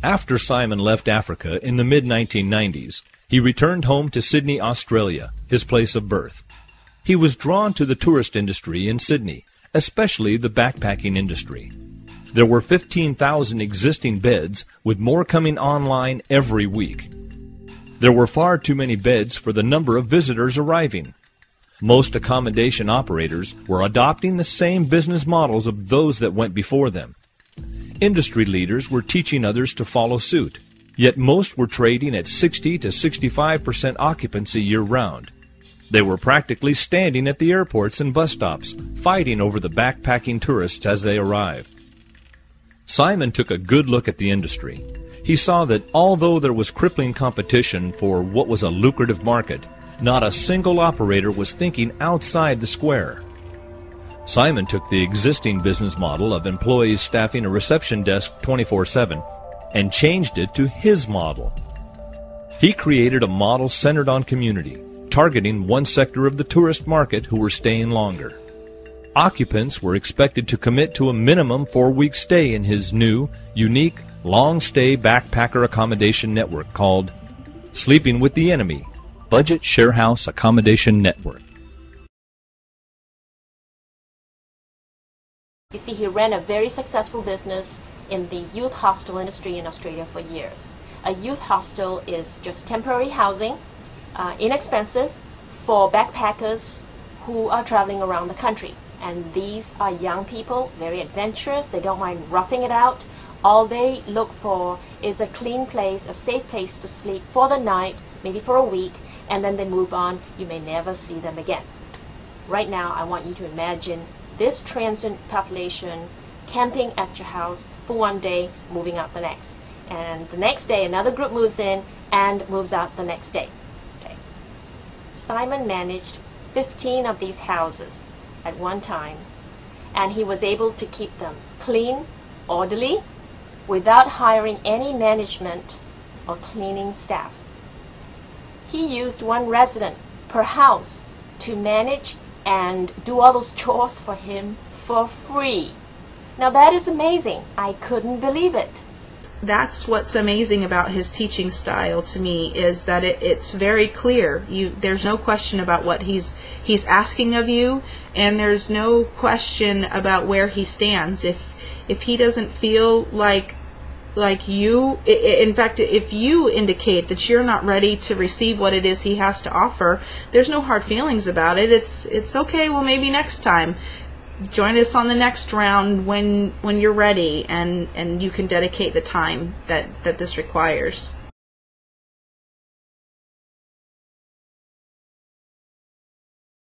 After Simon left Africa in the mid-1990s, he returned home to Sydney, Australia, his place of birth. He was drawn to the tourist industry in Sydney, especially the backpacking industry. There were 15,000 existing beds, with more coming online every week. There were far too many beds for the number of visitors arriving. Most accommodation operators were adopting the same business models of those that went before them. Industry leaders were teaching others to follow suit, yet most were trading at 60 to 65% occupancy year-round. They were practically standing at the airports and bus stops, fighting over the backpacking tourists as they arrived. Simon took a good look at the industry. He saw that although there was crippling competition for what was a lucrative market, not a single operator was thinking outside the square. Simon took the existing business model of employees staffing a reception desk 24/7 and changed it to his model. He created a model centered on community, targeting one sector of the tourist market who were staying longer. Occupants were expected to commit to a minimum 4-week stay in his new, unique, long-stay backpacker accommodation network called Sleeping with the Enemy Budget Sharehouse Accommodation Network. You see, he ran a very successful business in the youth hostel industry in Australia for years. A youth hostel is just temporary housing, inexpensive for backpackers who are traveling around the country. And these are young people, very adventurous. They don't mind roughing it out. All they look for is a clean place, a safe place to sleep for the night, maybe for a week, and then they move on. You may never see them again. Right now, I want you to imagine this transient population camping at your house for one day, moving out the next. And the next day, another group moves in and moves out the next day. Okay. Simon managed 15 of these houses at one time, and he was able to keep them clean, orderly, without hiring any management or cleaning staff. He used one resident per house to manage and do all those chores for him for free. Now that is amazing. I couldn't believe it. That's what's amazing about his teaching style to me, is that it's very clear. There's no question about what he's asking of you, and there's no question about where he stands. If he doesn't feel like you, in fact, if you indicate that you're not ready to receive what it is he has to offer, there's no hard feelings about it. It's okay. Well, maybe next time. Join us on the next round when you're ready, and you can dedicate the time that this requires.